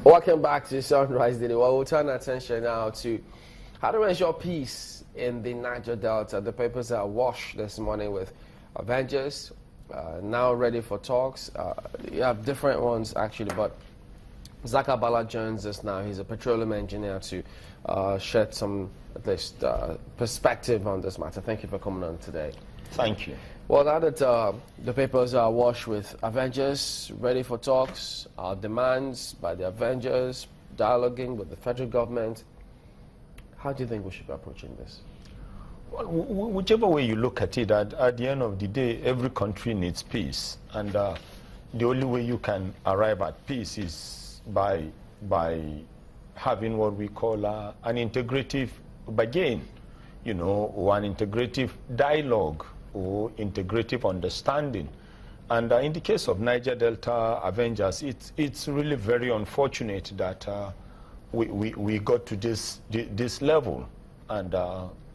Welcome back to Sunrise Daily. Well, we'll turn our attention now to how to ensure peace in the Niger Delta. The papers are awash this morning with Avengers now ready for talks. You have different ones actually, but Zakka Bala joins us now. He's a petroleum engineer to shed some, at least, perspective on this matter. Thank you for coming on today. Thank you. Well, now that the papers are awash with Avengers ready for talks, demands by the Avengers, dialoguing with the federal government, how do you think we should be approaching this? Well, whichever way you look at it, at the end of the day, every country needs peace. And the only way you can arrive at peace is by having what we call an integrative bargain, you know, or an integrative dialogue, or integrative understanding. And in the case of Niger Delta Avengers, it's really very unfortunate that we got to this level. And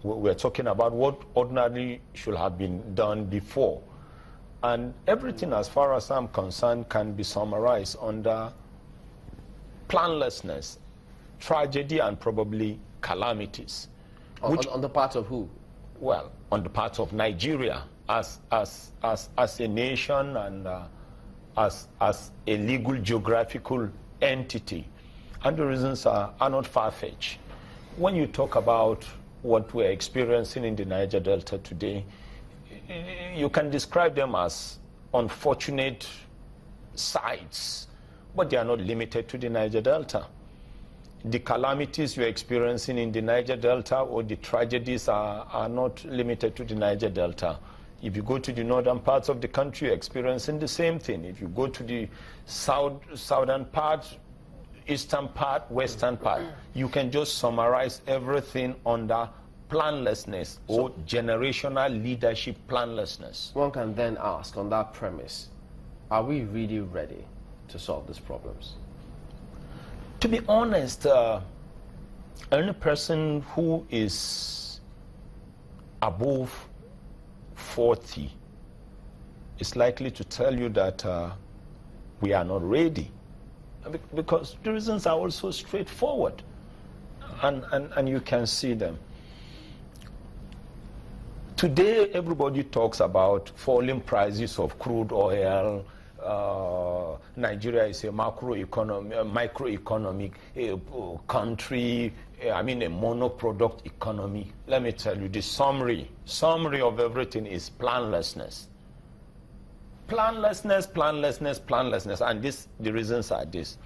we're talking about what ordinarily should have been done before. And everything, as far as I'm concerned, can be summarized under planlessness, tragedy, and probably calamities. On the part of who? Well, on the part of Nigeria as a nation and as a legal geographical entity. And the reasons are not far-fetched. When you talk about what we're experiencing in the Niger Delta today, you can describe them as unfortunate sights, but they are not limited to the Niger Delta. The calamities you're experiencing in the Niger Delta or the tragedies are not limited to the Niger Delta. If you go to the northern parts of the country, you're experiencing the same thing. If you go to the southern part, eastern part, western part, you can just summarize everything under planlessness or generational leadership planlessness. One can then ask on that premise, are we really ready to solve these problems? To be honest, any person who is above 40 is likely to tell you that we are not ready, because the reasons are also straightforward, and you can see them. Today, everybody talks about falling prices of crude oil. Nigeria is a microeconomic country, a monoproduct economy. Let me tell you, the summary of everything is planlessness. Planlessness, planlessness, planlessness. And the reasons are this.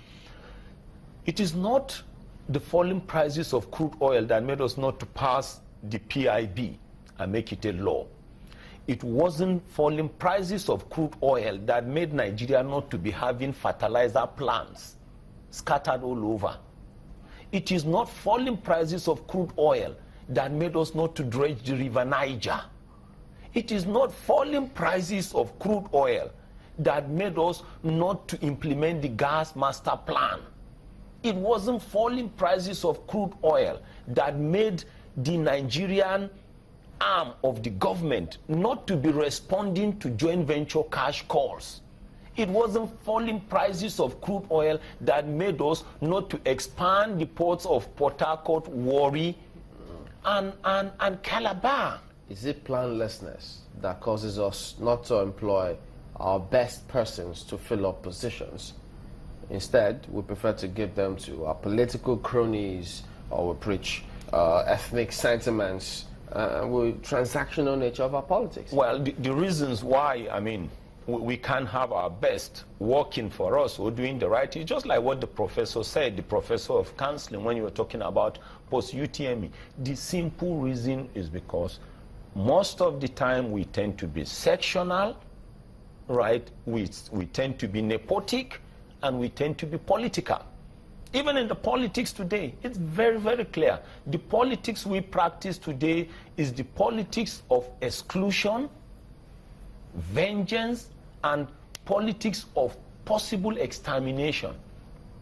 It is not the falling prices of crude oil that made us not to pass the PIB and make it a law. It wasn't falling prices of crude oil that made Nigeria not to be having fertilizer plants scattered all over. It is not falling prices of crude oil that made us not to dredge the river Niger. It is not falling prices of crude oil that made us not to implement the gas master plan. It wasn't falling prices of crude oil that made the Nigerian arm of the government not to be responding to joint venture cash calls. It wasn't falling prices of crude oil that made us not to expand the ports of Port Harcourt, Warri, and Calabar. Is it planlessness that causes us not to employ our best persons to fill up positions? Instead, we prefer to give them to our political cronies, or we preach ethnic sentiments, with transactional nature of our politics. Well, the reasons why, we can't have our best working for us or doing the right thing, just like what the professor said, the professor of counseling, when you were talking about post-UTME. The simple reason is because most of the time we tend to be sectional, right? We tend to be nepotic, and we tend to be political. Even in the politics today, it's very, very clear. The politics we practice today is the politics of exclusion, vengeance, and politics of possible extermination.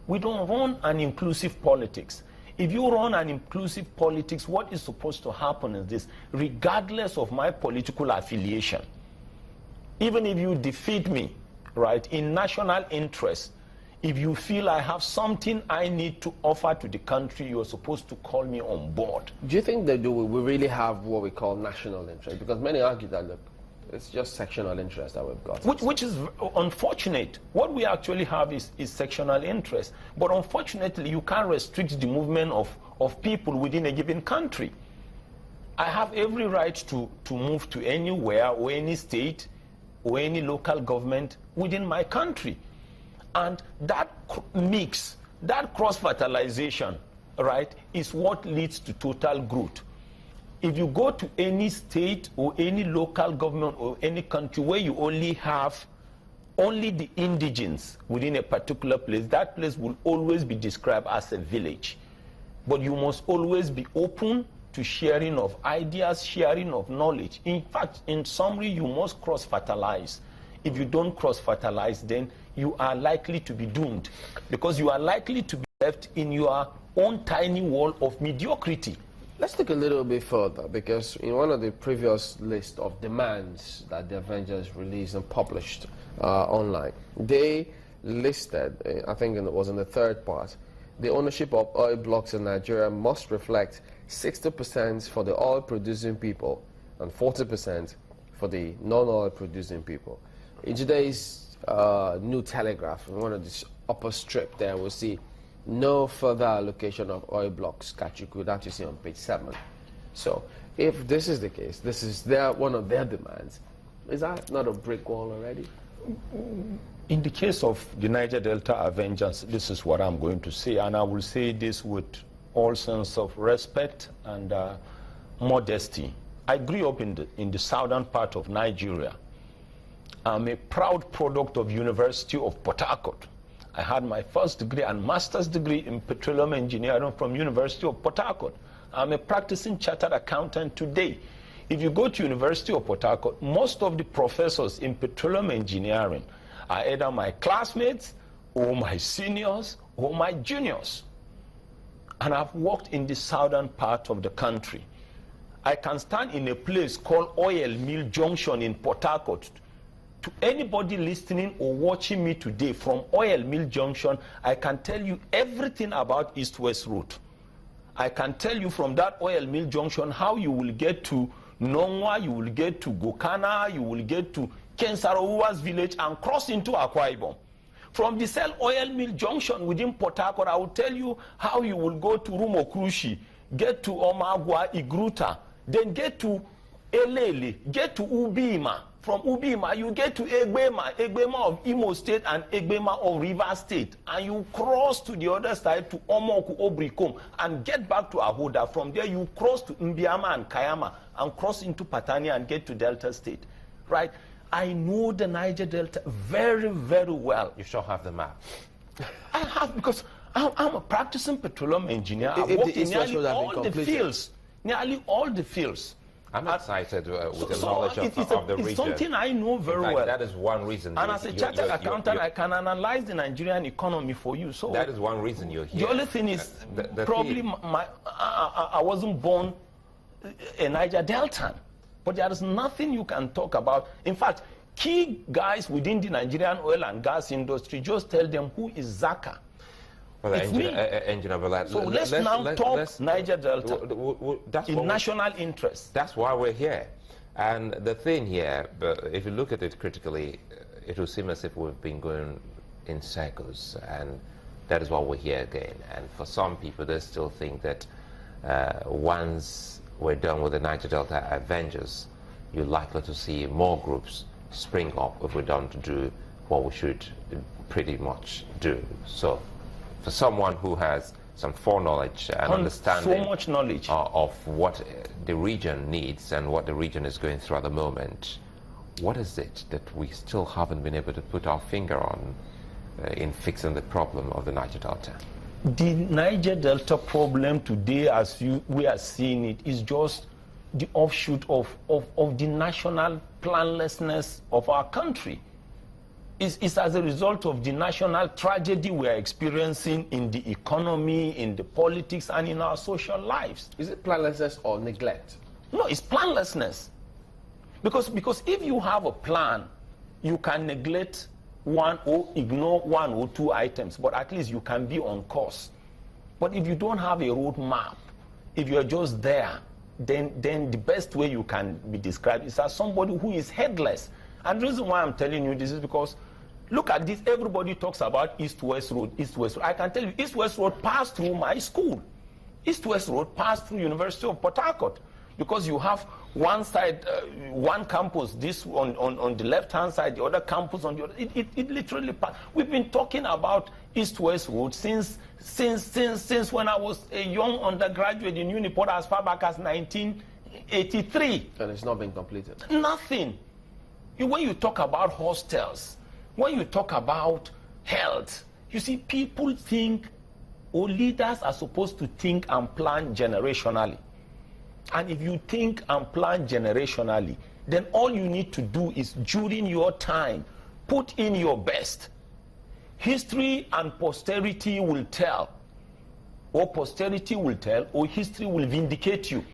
We don't run an inclusive politics. If you run an inclusive politics, what is supposed to happen is this: regardless of my political affiliation, even if you defeat me, right, in national interest, If you feel I have something I need to offer to the country, you're supposed to call me on board. Do you think that we really have what we call national interest? Because many argue that, look, it's just sectional interest that we've got. Which is unfortunate. What we actually have is sectional interest. But unfortunately, you can't restrict the movement of people within a given country. I have every right to move to anywhere or any state or any local government within my country. And that mix, that cross-fertilization, right, is what leads to total growth. If you go to any state or any local government or any country where you only have only the indigenes within a particular place, that place will always be described as a village. But you must always be open to sharing of ideas, sharing of knowledge. In fact, in summary, you must cross-fertilize. If you don't cross-fertilize, then you are likely to be doomed, because you are likely to be left in your own tiny wall of mediocrity. Let's take a little bit further, because in one of the previous list of demands that the Avengers released and published online, they listed, I think it was in the third part, the ownership of oil blocks in Nigeria must reflect 60% for the oil-producing people and 40% for the non-oil producing people. In today's New Telegraph, in one of the upper strip there, we'll see no further allocation of oil blocks, Kachuku, that you see on page 7. So if this is the case, this is one of their demands, is that not a brick wall already? In the case of the Niger Delta Avengers, this is what I'm going to say, and I will say this with all sense of respect and modesty. I grew up in the southern part of Nigeria. I'm a proud product of University of Port Harcourt. I had my first degree and master's degree in petroleum engineering from University of Port Harcourt. I'm a practicing chartered accountant today. If you go to University of Port Harcourt, most of the professors in petroleum engineering are either my classmates or my seniors or my juniors. And I've worked in the southern part of the country. I can stand in a place called Oil Mill Junction in Port Harcourt. To anybody listening or watching me today from Oil Mill Junction, I can tell you everything about East-West Route. I can tell you from that Oil Mill Junction how you will get to Nongwa, you will get to Gokana, you will get to Kensaroua's village and cross into Akwa Ibom. From the Cell Oil Mill Junction within Port Harcourt, I will tell you how you will go to Rumokrushi, get to Omagwa, Igruta, then get to Elele, get to Ubima. From Ubima, you get to Egbema of Imo State and Egbema of Rivers State, and you cross to the other side to Omoku Obrikom and get back to Ahoda. From there, you cross to Mbiama and Kayama and cross into Patania and get to Delta State, right? I know the Niger Delta very, very well. You sure have the map. I have, because I'm a practicing petroleum engineer. I've worked in nearly all the fields. Nearly all the fields. I'm excited with the knowledge of the region. It's something I know very well. That is one reason. And as a chartered accountant, I can analyze the Nigerian economy for you. So that is one reason you're here. The only thing is, probably I wasn't born a Niger Deltan. But there is nothing you can talk about. In fact, key guys within the Nigerian oil and gas industry, just tell them who is Zakka. Well, Engineer Bala, so let's talk Niger Delta in national interest. That's why we're here. And the thing here, if you look at it critically, it will seem as if we've been going in circles, and that is why we're here again. And for some people, they still think that once we're done with the Niger Delta Avengers, you're likely to see more groups spring up if we don't do what we should pretty much do. So for someone who has some foreknowledge and understanding so much knowledge of what the region needs and what the region is going through at the moment, what is it that we still haven't been able to put our finger on in fixing the problem of the Niger Delta? The Niger Delta problem today, as we are seeing it, is just the offshoot of the national planlessness of our country. It's as a result of the national tragedy we are experiencing in the economy, in the politics, and in our social lives. Is it planlessness or neglect? No, it's planlessness. Because if you have a plan, you can neglect one or ignore one or two items, but at least you can be on course. But if you don't have a road map, if you're just there, then the best way you can be described is as somebody who is headless. And the reason why I'm telling you this is because, look at this, everybody talks about East-West Road, East-West Road. I can tell you, East-West Road passed through my school. East-West Road passed through University of Port Harcourt, because you have one side, one campus, this on the left-hand side, the other campus on the other. It literally passed. We've been talking about East-West Road since when I was a young undergraduate in Uniport, as far back as 1983. And it's not been completed. Nothing. When you talk about hostels, when you talk about health, you see, people think, or leaders are supposed to think and plan generationally. And if you think and plan generationally, then all you need to do is, during your time, put in your best. History and posterity will tell, or posterity will tell, or history will vindicate you.